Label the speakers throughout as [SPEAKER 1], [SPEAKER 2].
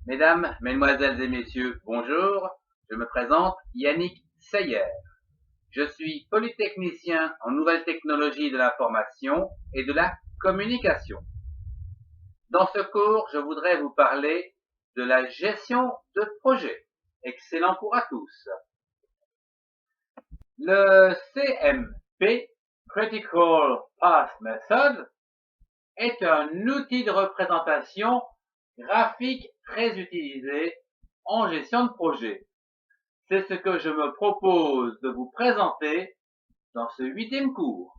[SPEAKER 1] Mesdames, Mesdemoiselles et Messieurs, bonjour. Je me présente Yannick Seyer. Je suis polytechnicien en nouvelles technologies de l'information et de la communication. Dans ce cours, je voudrais vous parler de la gestion de projet. Excellent cours à tous. Le CMP, Critical Path Method, est un outil de représentation graphique très utilisé en gestion de projet. C'est ce que je me propose de vous présenter dans ce 8e cours.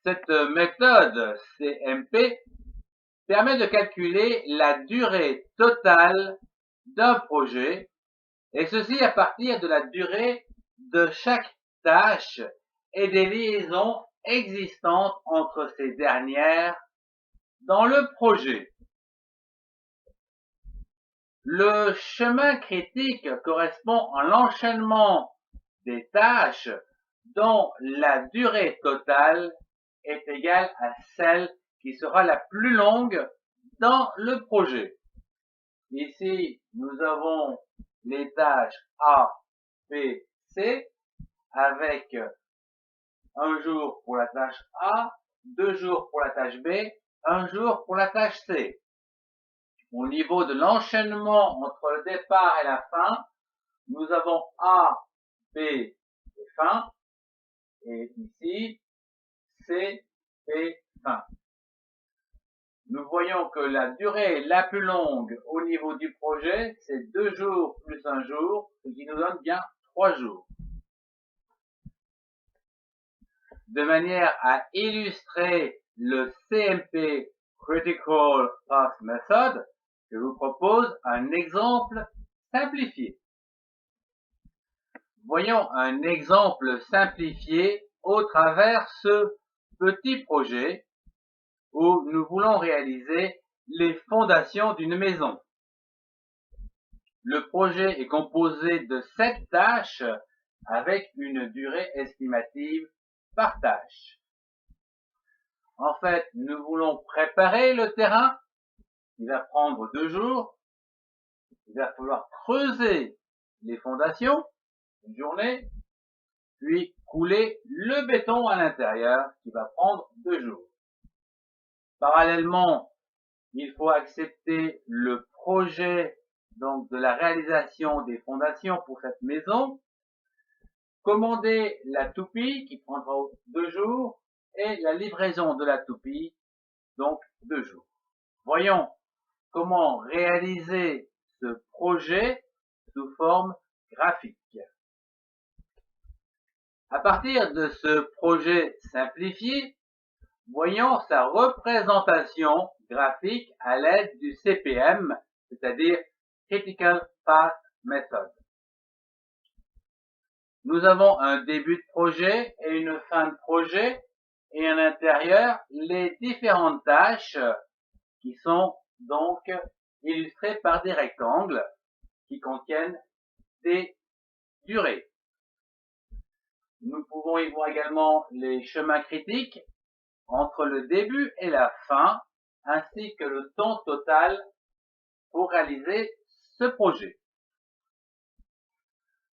[SPEAKER 1] Cette méthode CMP permet de calculer la durée totale d'un projet, et ceci à partir de la durée de chaque tâche et des liaisons existantes entre ces dernières dans le projet. Le chemin critique correspond à l'enchaînement des tâches dont la durée totale est égale à celle qui sera la plus longue dans le projet. Ici, nous avons les tâches A, B, C avec un jour pour la tâche A, 2 jours pour la tâche B, 1 jour pour la tâche C. Au niveau de l'enchaînement entre le départ et la fin, nous avons A, B et fin, et ici, C, B, fin. Nous voyons que la durée la plus longue au niveau du projet, c'est 2 jours plus 1 jour, ce qui nous donne bien 3 jours. De manière à illustrer le CMP Critical Path Method, je vous propose un exemple simplifié. Voyons un exemple simplifié au travers ce petit projet où nous voulons réaliser les fondations d'une maison. Le projet est composé de 7 tâches avec une durée estimative par tâche. En fait, nous voulons préparer le terrain. Il va prendre 2 jours. Il va falloir creuser les fondations, une journée, puis couler le béton à l'intérieur, qui va prendre 2 jours. Parallèlement, il faut accepter le projet donc de la réalisation des fondations pour cette maison, commander la toupie qui prendra 2 jours et la livraison de la toupie, donc 2 jours. Voyons comment réaliser ce projet sous forme graphique. À partir de ce projet simplifié, voyons sa représentation graphique à l'aide du CPM, c'est-à-dire Critical Path Method. Nous avons un début de projet et une fin de projet, et à l'intérieur, les différentes tâches qui sont donc illustrées par des rectangles qui contiennent des durées. Nous pouvons y voir également les chemins critiques entre le début et la fin, ainsi que le temps total pour réaliser ce projet.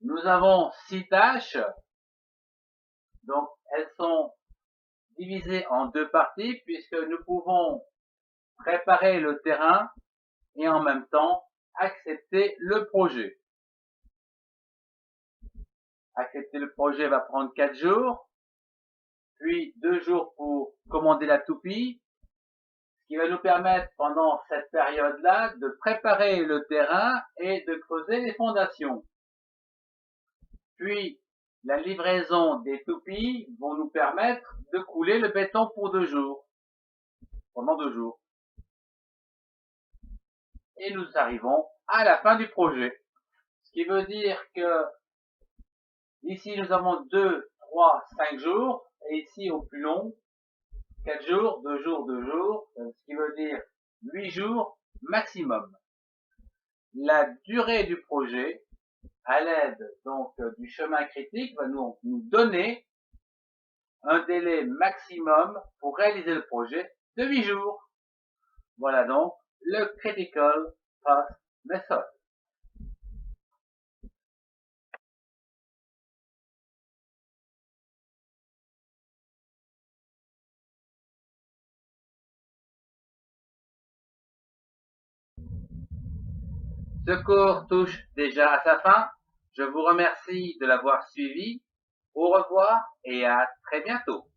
[SPEAKER 1] Nous avons 6 tâches, donc elles sont divisées en 2 parties puisque nous pouvons préparer le terrain et en même temps accepter le projet. Accepter le projet va prendre 4 jours, puis 2 jours pour commander la toupie, ce qui va nous permettre pendant cette période-là de préparer le terrain et de creuser les fondations. Puis la livraison des toupies vont nous permettre de couler le béton pour 2 jours, pendant 2 jours. Et nous arrivons à la fin du projet. Ce qui veut dire que ici nous avons 2, 3, 5 jours, et ici au plus long, 4 jours, 2 jours, 2 jours, ce qui veut dire 8 jours maximum. La durée du projet, à l'aide donc du chemin critique, va nous donner un délai maximum pour réaliser le projet de 8 jours. Voilà donc le Critical Path Method. Ce cours touche déjà à sa fin. Je vous remercie de l'avoir suivi. Au revoir et à très bientôt.